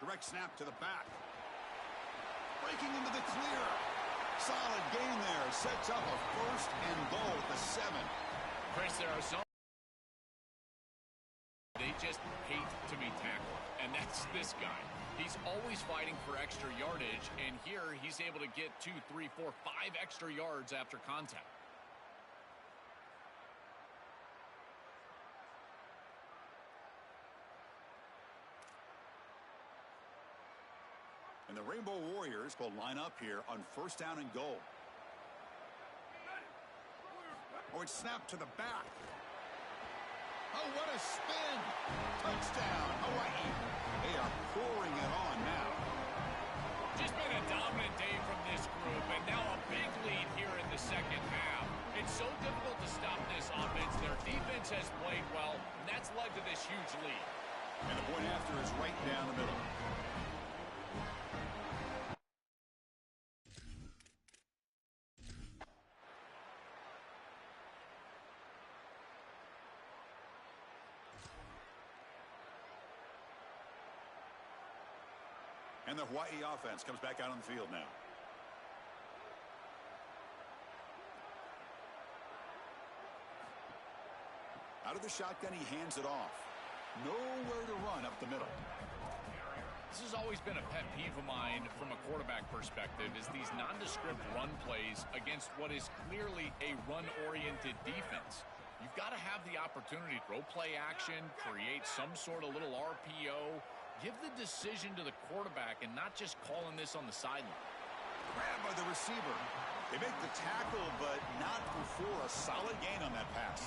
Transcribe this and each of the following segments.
Direct snap to the back. Breaking into the clear. Solid gain there. Sets up a first and goal at the 7. Chris, there are some they just hate to be tackled, and that's this guy. He's always fighting for extra yardage, and here he's able to get 2, 3, 4, 5 extra yards after contact. And the Rainbow Warriors will line up here on first down and goal. Oh, it's snapped to the back. Oh, what a spin. Touchdown, Hawaii. They are pouring it on now. Just been a dominant day from this group, and now a big lead here in the second half. It's so difficult to stop this offense. Their defense has played well, and that's led to this huge lead. And the point after is right down the middle. And the Hawaii offense comes back out on the field now. Out of the shotgun, he hands it off. Nowhere to run up the middle. This has always been a pet peeve of mine from a quarterback perspective, is these nondescript run plays against what is clearly a run-oriented defense. You've got to have the opportunity to throw play action, create some sort of little RPO, give the decision to the quarterback and not just calling this on the sideline. Grabbed by the receiver. They make the tackle, but not before a solid gain on that pass.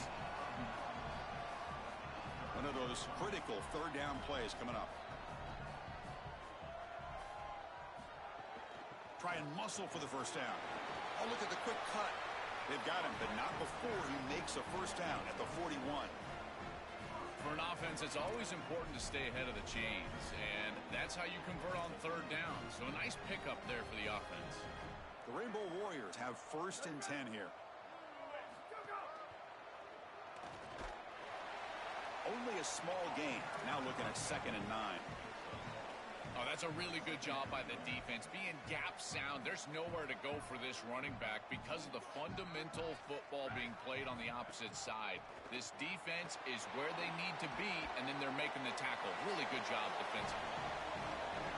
One of those critical third down plays coming up. Try and muscle for the first down. Oh, look at the quick cut. They've got him, but not before he makes a first down at the 41. For an offense, it's always important to stay ahead of the chains, and that's how you convert on third down. So a nice pickup there for the offense. The Rainbow Warriors have first and 10 here. Only a small gain. Now looking at second and 9. Oh, that's a really good job by the defense. Being gap sound, there's nowhere to go for this running back because of the fundamental football being played on the opposite side. This defense is where they need to be, and then they're making the tackle. Really good job defensively.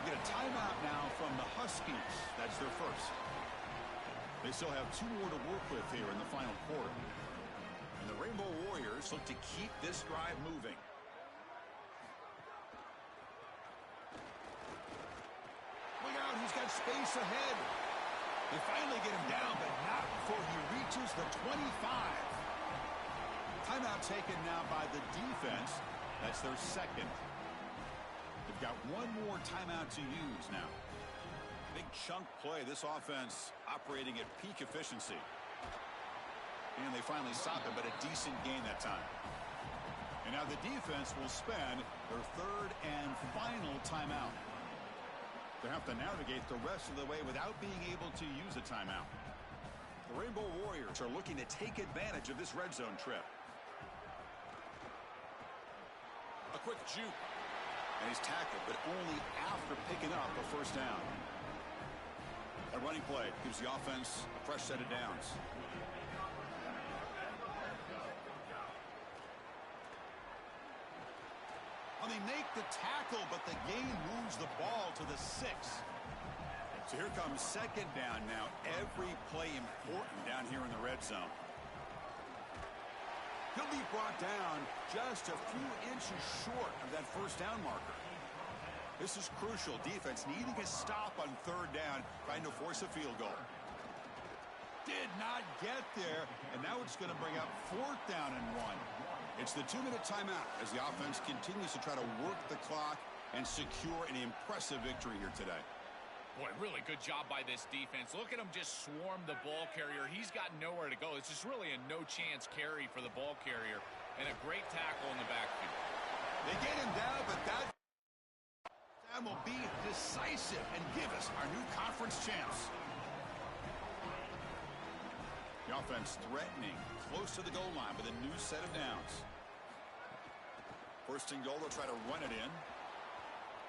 Get a timeout now from the Huskies. That's their first. They still have 2 more to work with here in the final quarter. And the Rainbow Warriors look to keep this drive moving. He's got space ahead. They finally get him down, but not before he reaches the 25. Timeout taken now by the defense. That's their second. They've got one more timeout to use now. Big chunk play. This offense operating at peak efficiency. And they finally stop it, but a decent gain that time. And now the defense will spend their third and final timeout. They have to navigate the rest of the way without being able to use a timeout. The Rainbow Warriors are looking to take advantage of this red zone trip. A quick juke. And he's tackled, but only after picking up a first down. A running play gives the offense a fresh set of downs. They make the tackle, but the gain moves the ball to the 6. So here comes second down now. Every play important down here in the red zone. He'll be brought down just a few inches short of that first down marker. This is crucial. Defense needing a stop on third down, trying to force a field goal. Did not get there, and now it's going to bring up fourth down and 1. It's the 2-minute timeout as the offense continues to try to work the clock and secure an impressive victory here today. Boy, really good job by this defense. Look at him just swarm the ball carrier. He's got nowhere to go. It's just really a no-chance carry for the ball carrier, and a great tackle in the backfield. They get him down, but that time will be decisive and give us our new conference champs. The offense threatening, close to the goal line with a new set of downs. First and goal, they'll try to run it in.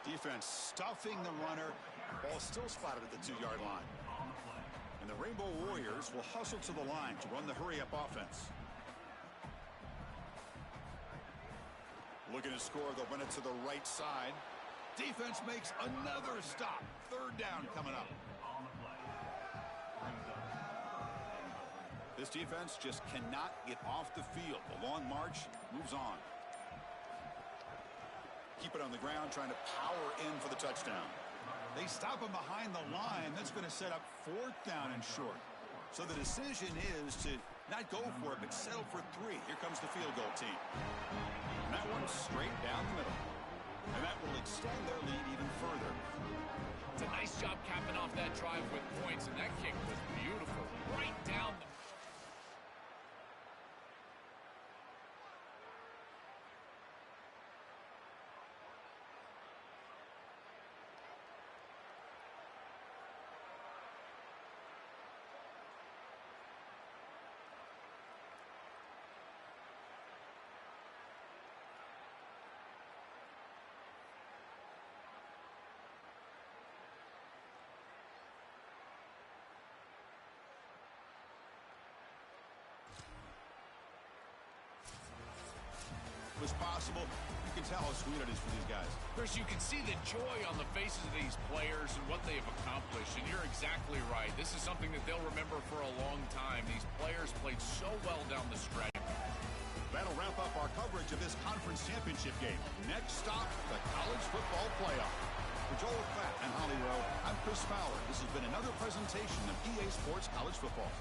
Defense stuffing the runner. Ball still spotted at the 2-yard line. And the Rainbow Warriors will hustle to the line to run the hurry-up offense. Looking to score, they'll run it to the right side. Defense makes another stop. 3rd down coming up. This defense just cannot get off the field. The long march moves on. Keep it on the ground, trying to power in for the touchdown. They stop him behind the line. That's going to set up 4th down and short. So the decision is to not go for it, but settle for 3. Here comes the field goal team. And that one's straight down the middle. And that will extend their lead even further. It's a nice job capping off that drive with points, and that kick was beautiful. Right down the... Was possible. You can tell how sweet it is for these guys. Chris, you can see the joy on the faces of these players and what they have accomplished, and you're exactly right. This is something that they'll remember for a long time. These players played so well down the stretch. That'll wrap up our coverage of this conference championship game. Next stop, the college football playoff. For Joel Klatt and Holly Rowe, I'm Chris Fowler. This has been another presentation of EA Sports College Football.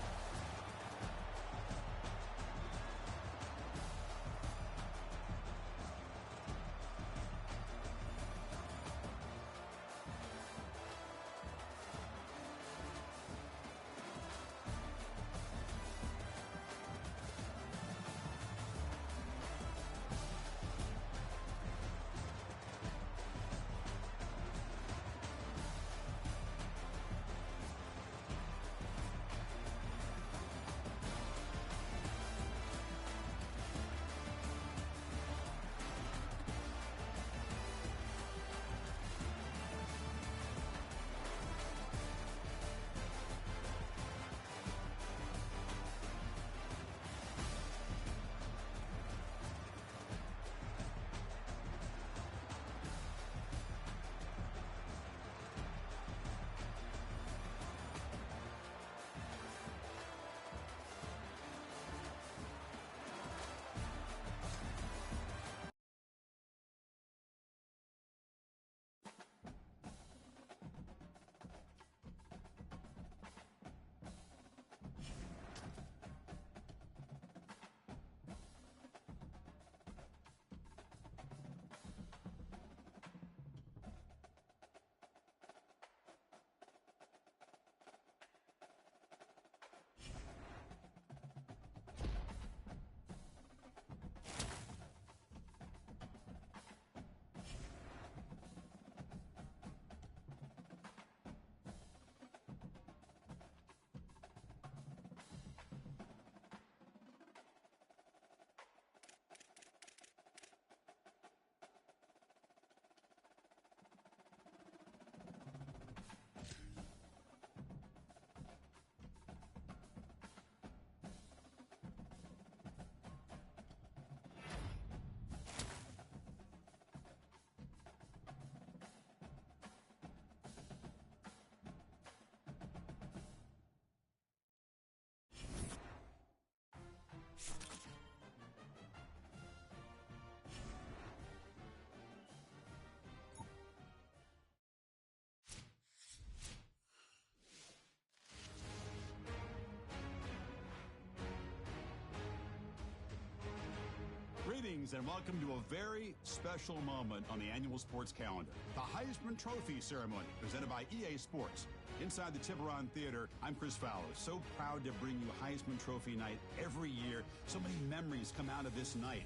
Greetings and welcome to a very special moment on the annual sports calendar. The Heisman Trophy ceremony presented by EA Sports. Inside the Tiburon Theater, I'm Chris Fowler. So proud to bring you Heisman Trophy night every year. So many memories come out of this night.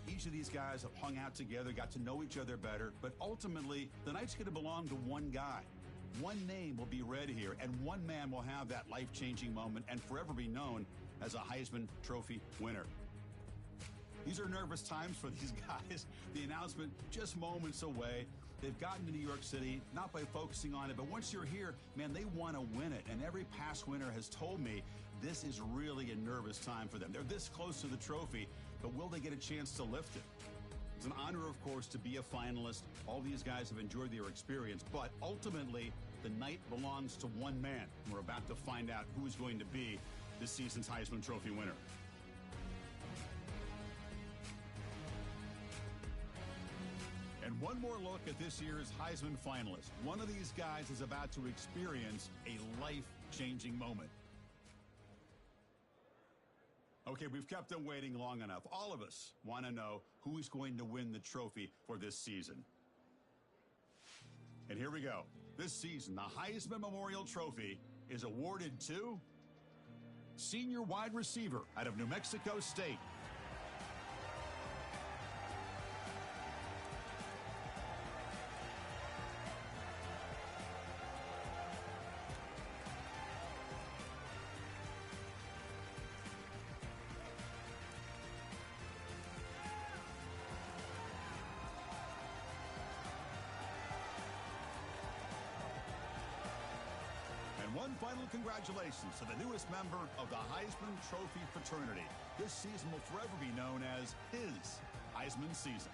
Each of these guys have hung out together, got to know each other better, but ultimately, the night's going to belong to one guy. One name will be read here, and one man will have that life-changing moment and forever be known as a Heisman Trophy winner. These are nervous times for these guys. The announcement just moments away. They've gotten to New York City, not by focusing on it, but once you're here, man, they want to win it. And every past winner has told me this is really a nervous time for them. They're this close to the trophy, but will they get a chance to lift it? It's an honor, of course, to be a finalist. All these guys have enjoyed their experience, but ultimately, the night belongs to one man. We're about to find out who's going to be this season's Heisman Trophy winner. And one more look at this year's Heisman finalist. One of these guys is about to experience a life-changing moment. Okay, we've kept them waiting long enough. All of us want to know who's going to win the trophy for this season. And here we go. This season, the Heisman Memorial Trophy is awarded to senior wide receiver out of New Mexico State. One final congratulations to the newest member of the Heisman Trophy fraternity. This season will forever be known as his Heisman season.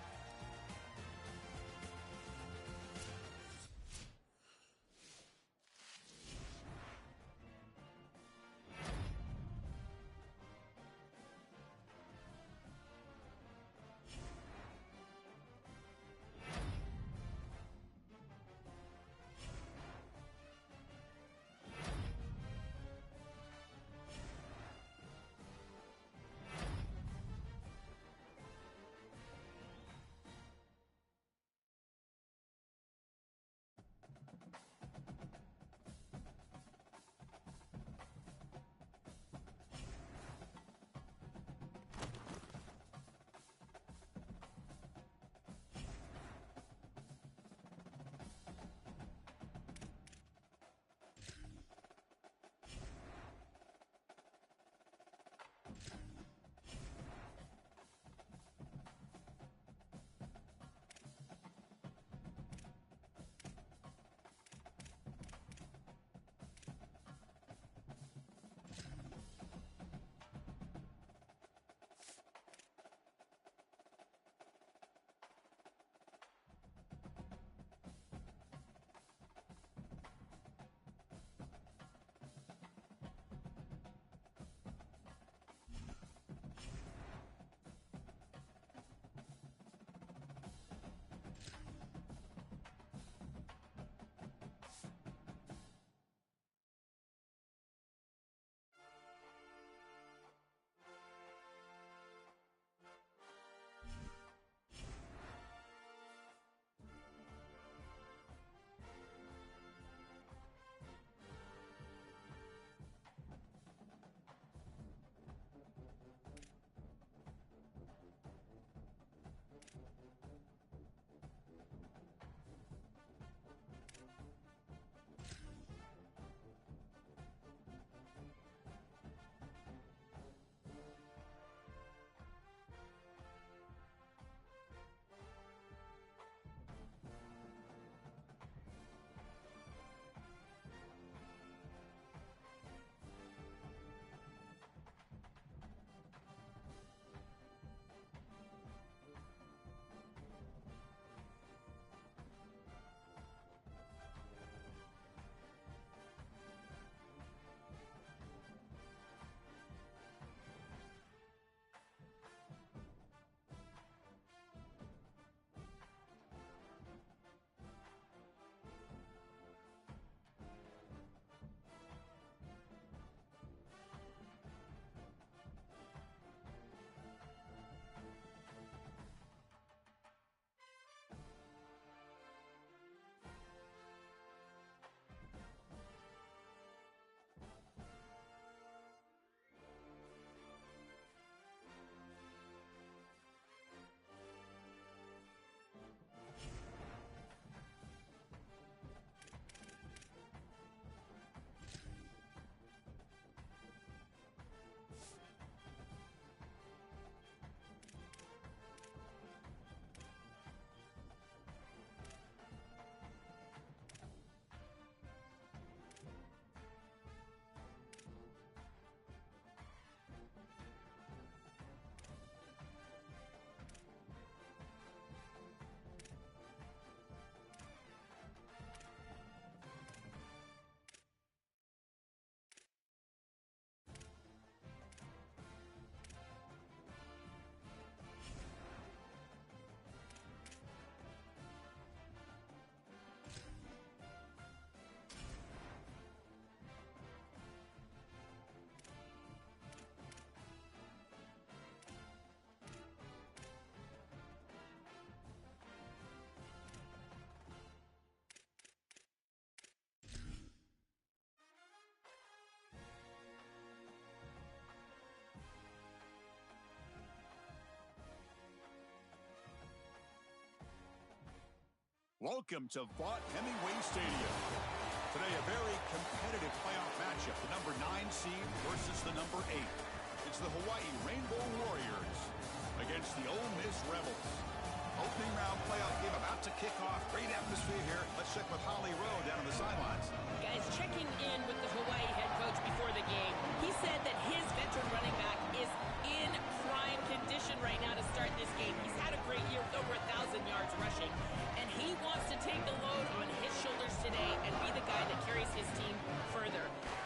Welcome to Vaught Hemingway Stadium. Today, a very competitive playoff matchup. The number 9 seed versus the number 8. It's the Hawaii Rainbow Warriors against the Ole Miss Rebels. Opening round playoff game about to kick off. Great atmosphere here. Let's check with Holly Rowe down on the sidelines. Guys, checking in with the Hawaii head coach before the game. He said that his veteran running back is in prime condition right now to start this game. He's had a great year with over 1,000 yards rushing, and he wants to take the load on his shoulders today and be the guy that carries his team further.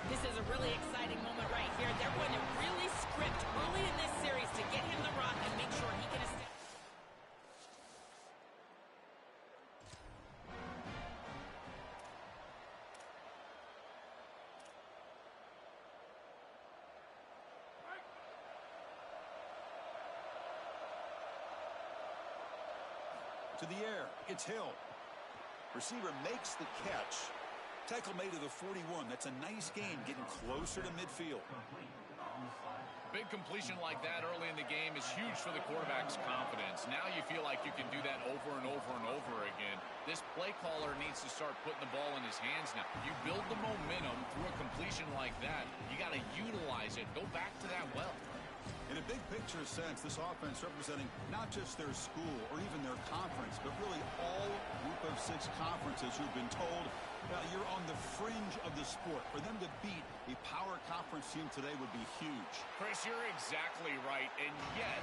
This is a really exciting moment right here. They're going to really script early in this series to get him the rock and make sure he can establish. To the air, it's Hill. Receiver makes the catch. Tackle made to the 41. That's a nice gain, getting closer to midfield. Big completion like that early in the game is huge for the quarterback's confidence. Now you feel like you can do that over and over and over again. This play caller needs to start putting the ball in his hands now. You build the momentum through a completion like that. You got to utilize it. Go back to that well. In a big picture sense, this offense representing not just their school or even their conference, but really all group of 6 conferences who've been told, you're on the fringe of the sport. For them to beat a power conference team today would be huge. Chris, you're exactly right. And yet,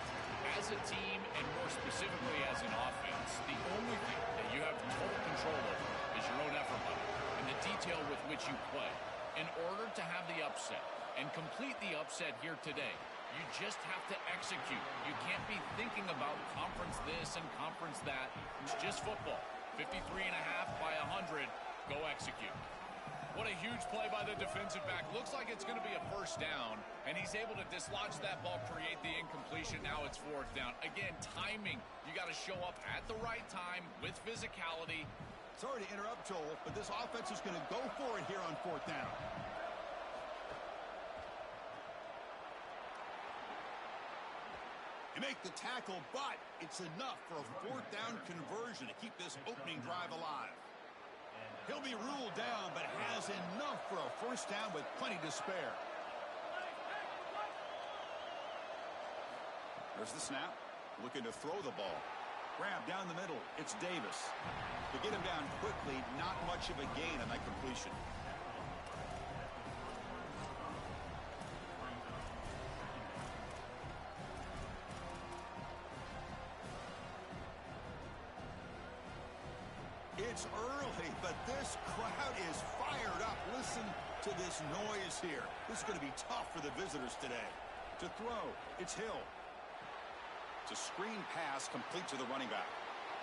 as a team, and more specifically as an offense, the only thing that you have total control over is your own effort level and the detail with which you play. In order to have the upset and complete the upset here today, you just have to execute. You can't be thinking about conference this and conference that. It's just football. 53.5 by 100. Go execute. What a huge play by the defensive back. Looks like it's going to be a first down, and he's able to dislodge that ball, create the incompletion. Now it's 4th down. Again, timing. You got to show up at the right time with physicality. Sorry to interrupt, Joel, but this offense is going to go for it here on 4th down. You make the tackle, but it's enough for a 4th down conversion to keep this opening drive alive. He'll be ruled down, but has enough for a 1st down with plenty to spare. There's the snap. Looking to throw the ball. Grab down the middle. It's Davis. To get him down quickly, not much of a gain on that completion. It's early, but this crowd is fired up. Listen to this noise here. This is going to be tough for the visitors today. To throw, it's Hill. It's a screen pass complete to the running back.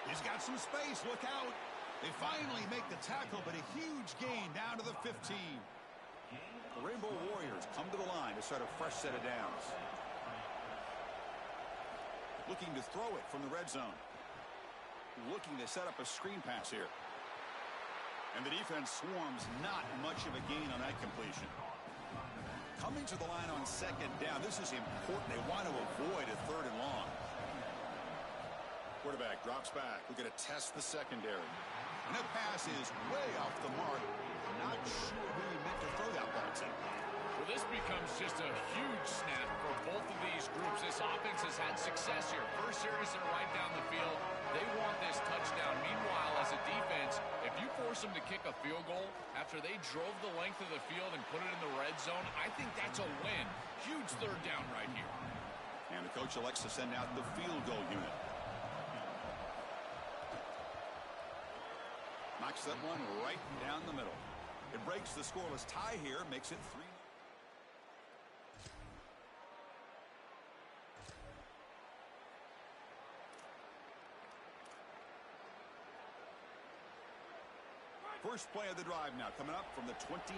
He's got some space. Look out. They finally make the tackle, but a huge gain down to the 15. The Rainbow Warriors come to the line to start a fresh set of downs. Looking to throw it from the red zone. Looking to set up a screen pass here. And the defense swarms, not much of a gain on that completion. Coming to the line on 2nd down. This is important. They want to avoid a 3rd and long. Quarterback drops back. We're going to test the secondary. And that pass is way off the mark. Not sure who he meant to throw that ball to. Well, this becomes just a huge snap for both of these groups. This offense has had success here. First series, they're right down the field. They want this touchdown. Meanwhile, as a defense, if you force them to kick a field goal after they drove the length of the field and put it in the red zone, I think that's a win. Huge 3rd down right here. And the coach elects to send out the field goal unit. Knocks that one right down the middle. It breaks the scoreless tie here, makes it 3. First play of the drive now, coming up from the 29.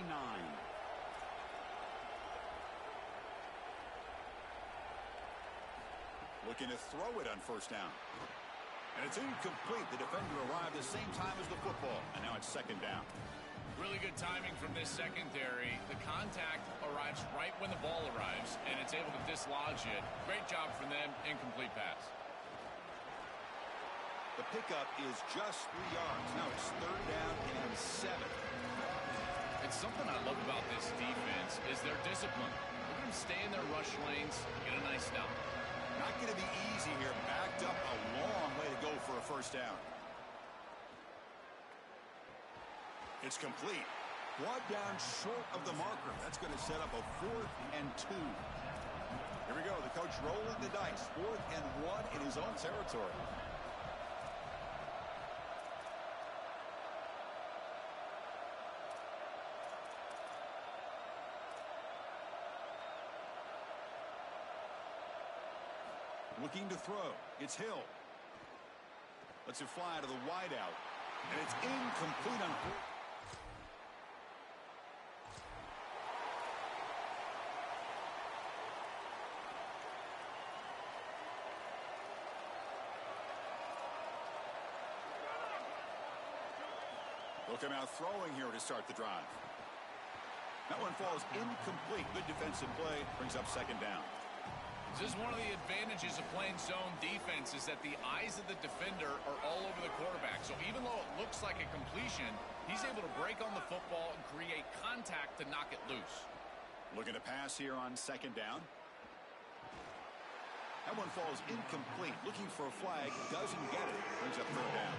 Looking to throw it on 1st down. And it's incomplete. The defender arrived the same time as the football, and now it's 2nd down. Really good timing from this secondary. The contact arrives right when the ball arrives, and it's able to dislodge it. Great job from them. Incomplete pass. The pickup is just 3 yards. Now it's 3rd down and 7. It's something I love about this defense is their discipline. Look at them stay in their rush lanes, get a nice stop. Not going to be easy here. Backed up a long way to go for a 1st down. It's complete. Brought down short of the marker. That's going to set up a 4th and 2. Here we go. The coach rolling the dice. 4th and 1 in his own territory. Looking to throw. It's Hill. Lets it fly to the wideout. And it's incomplete on... Look him out throwing here to start the drive. That one falls incomplete. Good defensive play. Brings up 2nd down. This is one of the advantages of playing zone defense is that the eyes of the defender are all over the quarterback. So even though it looks like a completion, he's able to break on the football and create contact to knock it loose. Looking to pass here on 2nd down. That one falls incomplete. Looking for a flag. Doesn't get it. Brings up 3rd down.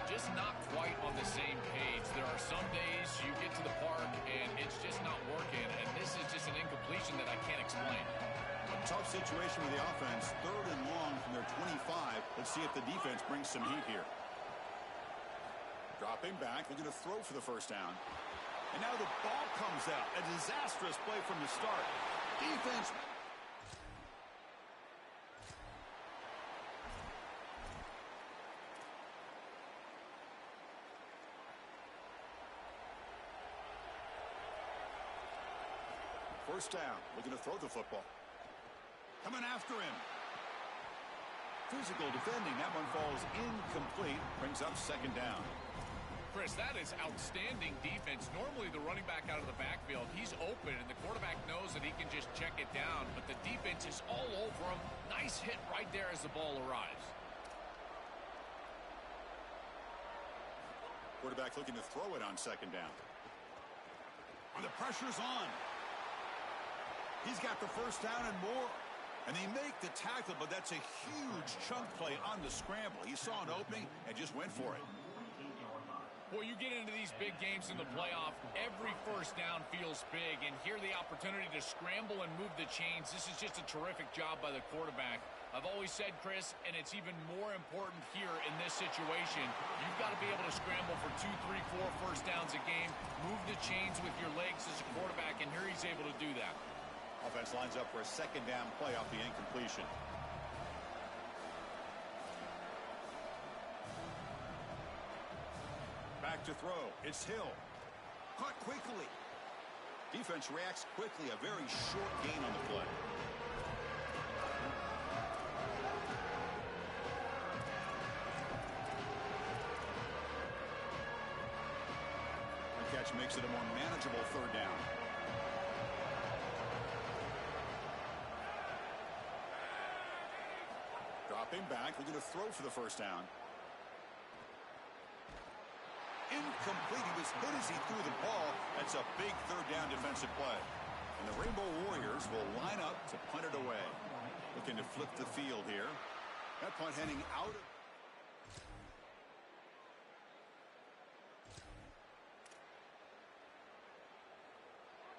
Just not quite on the same page. There are some days you get to the park and it's just not working. And this is just an incompletion that I can't explain. Tough situation with the offense. 3rd and long from their 25. Let's see if the defense brings some heat here. Dropping back, looking to throw for the 1st down. And now the ball comes out. A disastrous play from the start. Defense. First down, looking to throw the football. Coming after him. Physical defending. That one falls incomplete. Brings up 2nd down. Chris, that is outstanding defense. Normally the running back out of the backfield, he's open and the quarterback knows that he can just check it down. But the defense is all over him. Nice hit right there as the ball arrives. Quarterback looking to throw it on 2nd down. And the pressure's on. He's got the 1st down and more. And they make the tackle, but that's a huge chunk play on the scramble. He saw an opening and just went for it. Well, you get into these big games in the playoff, every 1st down feels big, and here the opportunity to scramble and move the chains. This is just a terrific job by the quarterback. I've always said, Chris, and it's even more important here in this situation, you've got to be able to scramble for 2, 3, 4 1st downs a game, move the chains with your legs as a quarterback, and here he's able to do that. Offense lines up for a 2nd down play off the incompletion. Back to throw. It's Hill. Caught quickly. Defense reacts quickly. A very short gain on the play. The catch makes it a more manageable 3rd down. Dropping back, looking to throw for the 1st down. Incomplete. He was hit as he threw the ball. That's a big 3rd down defensive play. And the Rainbow Warriors will line up to punt it away. Looking to flip the field here. That punt heading out of...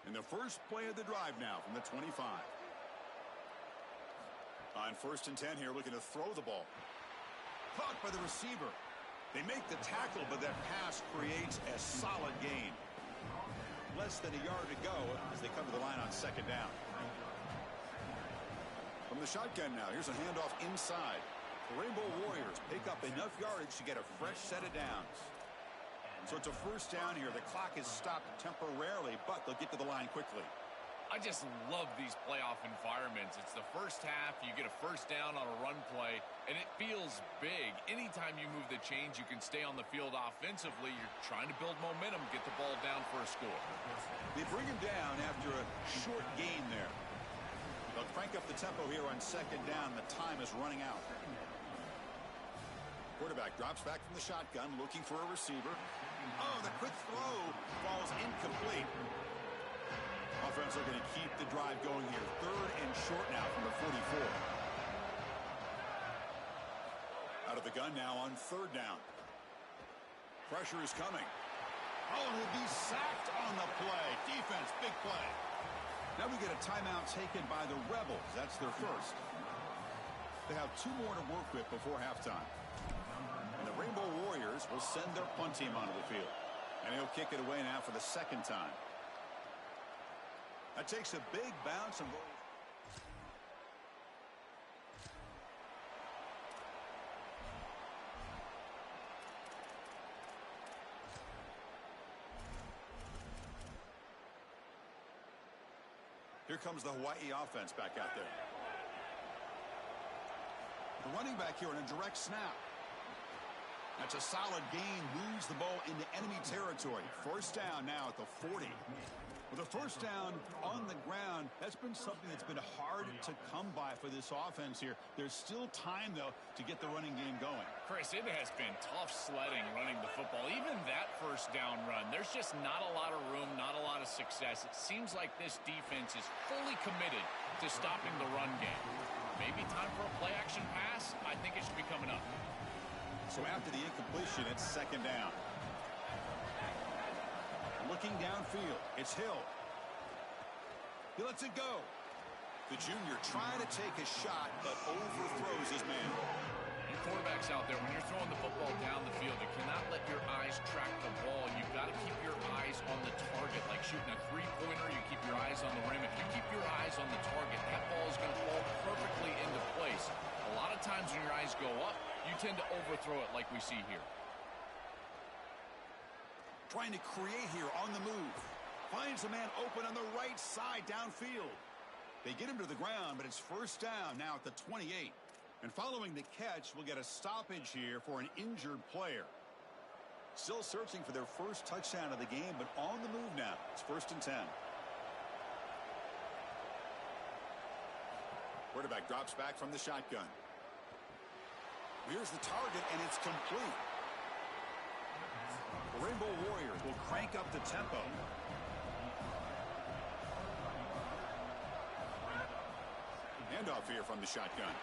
And the first play of the drive now from the 25. On 1st and 10 here, looking to throw the ball. Caught by the receiver. They make the tackle, but that pass creates a solid gain. Less than a yard to go as they come to the line on 2nd down. From the shotgun now, here's a handoff inside. The Rainbow Warriors pick up enough yardage to get a fresh set of downs. So it's a 1st down here. The clock is stopped temporarily, but they'll get to the line quickly. I just love these playoff environments. It's the 1st half, you get a 1st down on a run play, and it feels big. Anytime you move the chains, you can stay on the field offensively. You're trying to build momentum, get the ball down for a score. They bring him down after a short gain there. They'll crank up the tempo here on 2nd down. The time is running out. Quarterback drops back from the shotgun, looking for a receiver. Oh, the quick throw falls incomplete. Offense looking to keep the drive going here. 3rd and short now from the 44. Out of the gun now on 3rd down. Pressure is coming. Oh, and he'll be sacked on the play. Defense, big play. Now we get a timeout taken by the Rebels. That's their first. They have 2 more to work with before halftime. And the Rainbow Warriors will send their punt team onto the field. And he'll kick it away now for the 2nd time. That takes a big bounce and rolls. Here comes the Hawaii offense back out there. The running back here in a direct snap. That's a solid gain. Moves the ball into enemy territory. 1st down now at the 40. With a 1st down on the ground, that's been something that's been hard to come by for this offense here. There's still time, though, to get the running game going. Chris, it has been tough sledding running the football. Even that 1st down run, there's just not a lot of room, not a lot of success. It seems like this defense is fully committed to stopping the run game. Maybe time for a play-action pass? I think it should be coming up. So after the incompletion, it's 2nd down. Looking downfield, it's Hill. He lets it go. The junior trying to take a shot, but overthrows his man. Your quarterback's out there. When you're throwing the football down the field, you cannot let your eyes track the ball. You've got to keep your eyes on the target. Like shooting a 3-pointer, you keep your eyes on the rim. If you keep your eyes on the target, that ball is going to fall perfectly into place. A lot of times when your eyes go up, you tend to overthrow it like we see here. Trying to create here on the move. Finds a man open on the right side downfield. They get him to the ground, but it's 1st down now at the 28. And following the catch, we'll get a stoppage here for an injured player. Still searching for their 1st touchdown of the game, but on the move now. It's 1st and 10. Quarterback drops back from the shotgun. Here's the target, and it's complete. The Rainbow Warriors will crank up the tempo. Handoff here from the shotgun.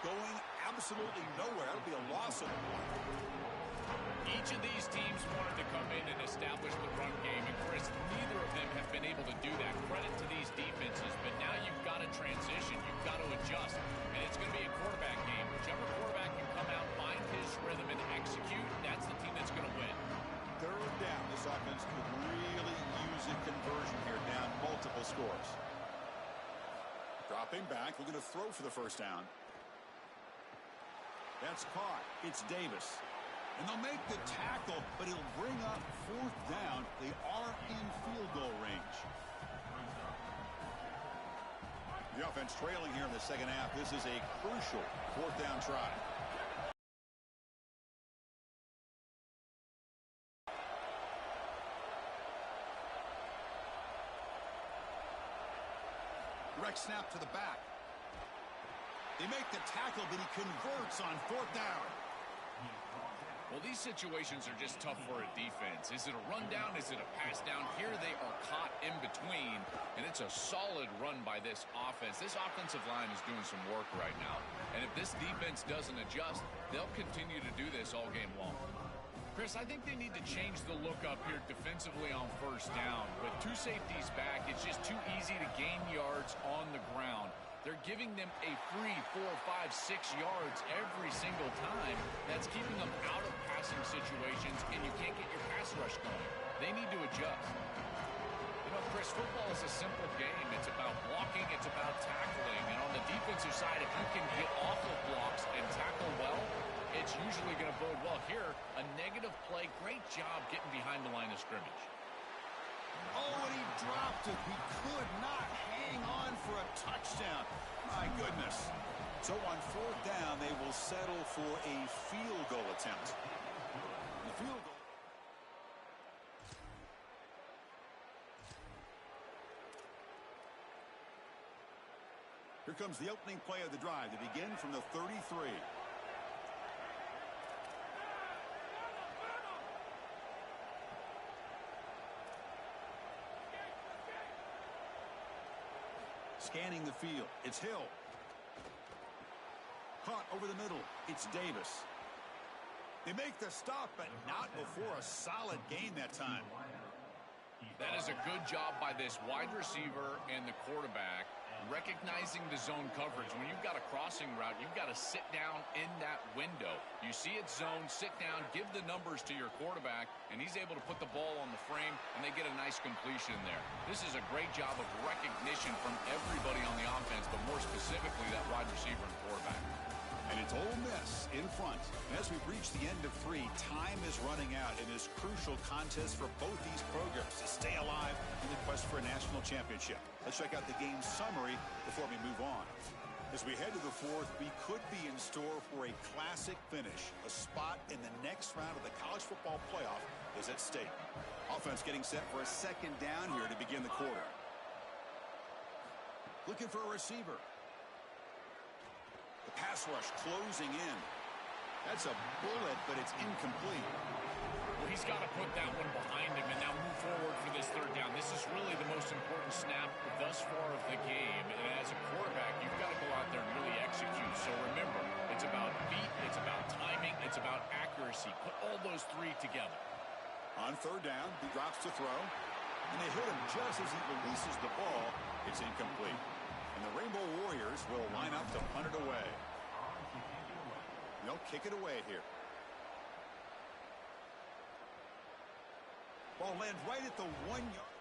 Going absolutely nowhere. That'll be a loss of the play. Each of these teams wanted to come in and establish the run game, and Chris, neither of them have been able to do that. Credit to these defenses, but now you've got to transition. You've got to adjust, and it's going to be a quarterback game. Whichever quarterback can come out, find his rhythm, and execute, that's the team that's going to win. 3rd down. This offense could really use a conversion here, down multiple scores. Dropping back, looking to throw for the 1st down. That's caught. It's Davis. And they'll make the tackle, but he'll bring up 4th down. They are in field goal range. The offense trailing here in the 2nd half. This is a crucial 4th down try. Direct snap to the back. They make the tackle, but he converts on 4th down. Well, these situations are just tough for a defense. Is it a rundown? Is it a pass down? Here they are caught in between, and it's a solid run by this offense. This offensive line is doing some work right now, and if this defense doesn't adjust, they'll continue to do this all game long. Chris, I think they need to change the look up here defensively on 1st down. With 2 safeties back, it's just too easy to gain yards on the ground. They're giving them a free 4, 5, 6 yards every single time. That's keeping them out of passing situations, and you can't get your pass rush going. They need to adjust. You know, Chris, football is a simple game. It's about blocking. It's about tackling. And on the defensive side, if you can get off of blocks and tackle well, it's usually going to bode well. Here, a negative play. Great job getting behind the line of scrimmage. Oh, and he dropped it. He could not hang on for a touchdown. My goodness. So on 4th down, they will settle for a field goal attempt. The field goal. Here comes the opening play of the drive. They begin from the 33. Scanning the field. It's Hill. Caught over the middle. It's Davis. They make the stop, but not before a solid gain that time. That is a good job by this wide receiver and the quarterback recognizing the zone coverage. When you've got a crossing route, you've got to sit down in that window. You see it's zone, sit down, give the numbers to your quarterback, and he's able to put the ball on the frame, and they get a nice completion there. This is a great job of recognition from everybody on the offense, but more specifically that wide receiver and quarterback. And it's Ole Miss in front. And as we've reached the end of 3, time is running out in this crucial contest for both these programs to stay alive in the quest for a national championship. Let's check out the game summary before we move on. As we head to the 4th, we could be in store for a classic finish. A spot in the next round of the college football playoff is at stake. Offense getting set for a second down here to begin the quarter. Looking for a receiver. The pass rush closing in. That's a bullet, but it's incomplete. Well, he's got to put that one behind him and now move forward for this 3rd down. This is really the most important snap thus far of the game. And as a quarterback, you've got to go out there and really execute. So remember, it's about beat, it's about timing, it's about accuracy. Put all those 3 together. On 3rd down, he drops to throw. And they hit him just as he releases the ball. It's incomplete. And the Rainbow Warriors will line up to punt it away. They'll kick it away here. Ball lands right at the 1-yard.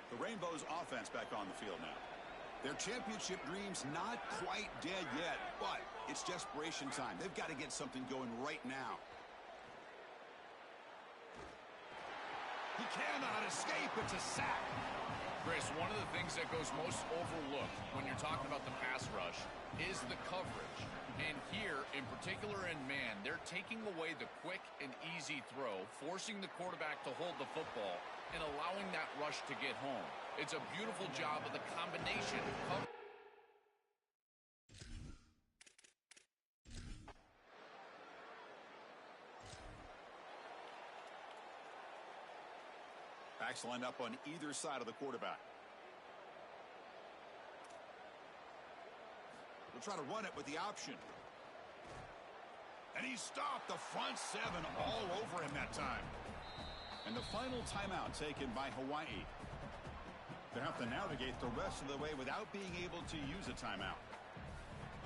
The Rainbows offense back on the field now. Their championship dreams not quite dead yet, but it's desperation time. They've got to get something going right now. He cannot escape. It's a sack. Chris, one of the things that goes most overlooked when you're talking about the pass rush is the coverage. And here, in particular in man, they're taking away the quick and easy throw, forcing the quarterback to hold the football, and allowing that rush to get home. It's a beautiful job of the combination of coverage. Backs lined up on either side of the quarterback. We'll try to run it with the option. And he stopped the front 7 all over him that time. And the final timeout taken by Hawaii. They have to navigate the rest of the way without being able to use a timeout.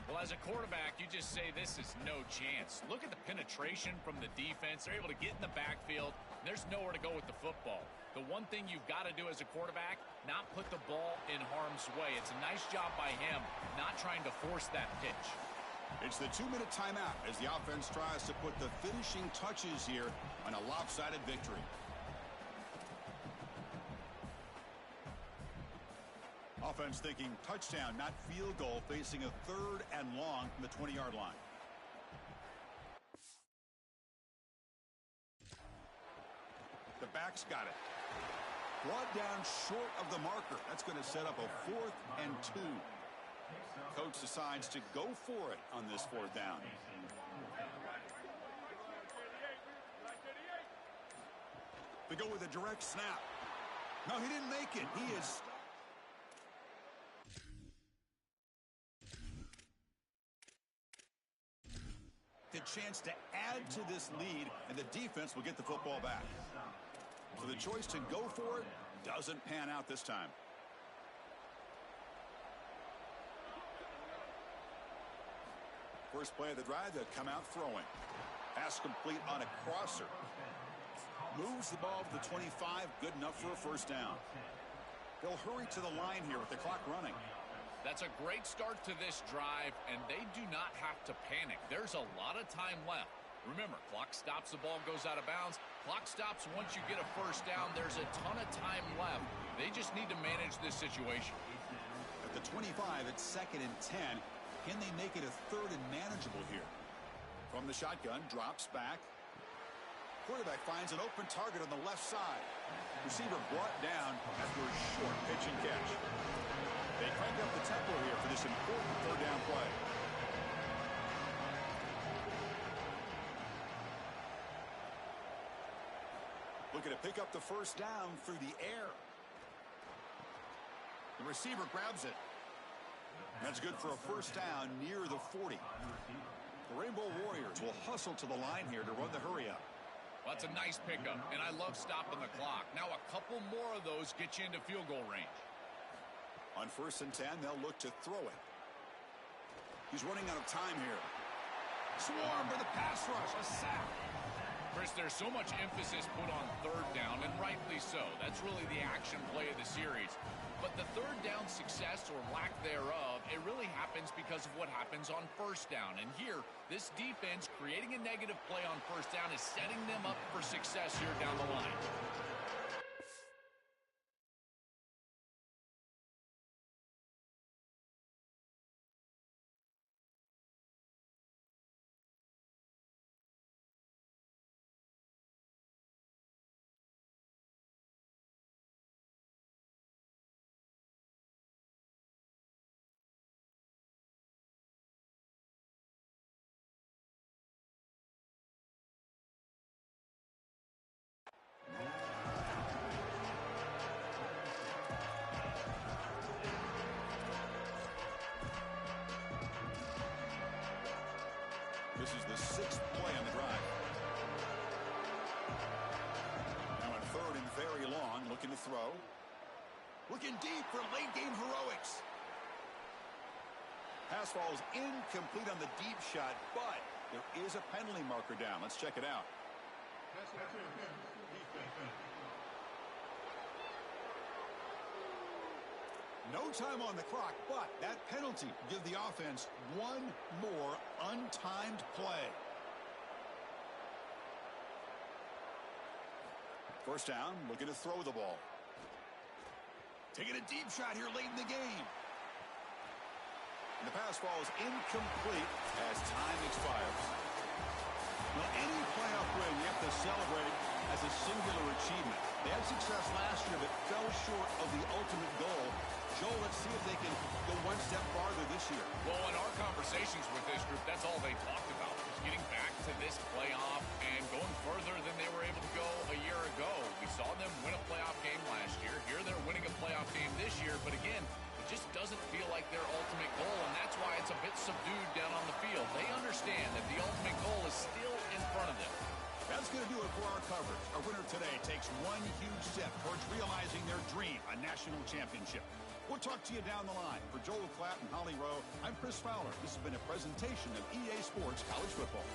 Well, as a quarterback, you just say this is no chance. Look at the penetration from the defense. They're able to get in the backfield. And there's nowhere to go with the football. The one thing you've got to do as a quarterback, not put the ball in harm's way. It's a nice job by him, not trying to force that pitch. It's the 2-minute timeout as the offense tries to put the finishing touches here on a lopsided victory. Offense thinking touchdown, not field goal, facing a 3rd and long from the 20-yard line. The back's got it. Brought down short of the marker. That's going to set up a 4th and 2. Coach decides to go for it on this 4th down. They go with a direct snap. No, he didn't make it. He is stopped. The chance to add to this lead, and the defense will get the football back. So the choice to go for it doesn't pan out this time. First play of the drive, they'll come out throwing. Pass complete on a crosser. Moves the ball to the 25, good enough for a 1st down. They'll hurry to the line here with the clock running. That's a great start to this drive, and they do not have to panic. There's a lot of time left. Remember, clock stops, the ball goes out of bounds. Clock stops once you get a 1st down. There's a ton of time left. They just need to manage this situation. At the 25, it's 2nd and 10. Can they make it a 3rd and manageable here? From the shotgun, drops back. Quarterback finds an open target on the left side. Receiver brought down after a short pitch and catch. They crank up the tempo here for this important 3rd down play. looking to pick up the first down through the air. The receiver grabs it. That's good for a first down near the 40. The Rainbow Warriors will hustle to the line here to run the hurry up. Well, that's a nice pickup, and I love stopping the clock. Now a couple more of those get you into field goal range. On 1st and 10, they'll look to throw it. He's running out of time here. Swarm for the pass rush, a sack. Chris, there's so much emphasis put on 3rd down, and rightly so. That's really the action play of the series. But the 3rd down success or lack thereof, it really happens because of what happens on 1st down. And here, this defense creating a negative play on 1st down is setting them up for success here down the line. This is the 6th play on the drive. Now on 3rd and very long, looking to throw. Looking deep for late game heroics. Pass falls incomplete on the deep shot, but there is a penalty marker down. Let's check it out. No time on the clock, but that penalty will give the offense one more untimed play. 1st down, looking to throw the ball. Taking a deep shot here late in the game. And the pass falls incomplete as time expires. Well, any playoff win you have to celebrate as a singular achievement. They had success last year but fell short of the ultimate goal. Joel, let's see if they can go one step farther this year. Well, in our conversations with this group, that's all they talked about, was getting back to this playoff and going further than they were able to go a year ago. We saw them win a playoff game last year. Here they're winning a playoff game this year, but again, it just doesn't feel like their ultimate goal, and that's why it's a bit subdued down on the field. They understand that the ultimate goal is still in front of them. That's going to do it for our coverage. Our winner today takes one huge step towards realizing their dream, a national championship. We'll talk to you down the line. For Joel Klatt and Holly Rowe, I'm Chris Fowler. This has been a presentation of EA Sports College Football.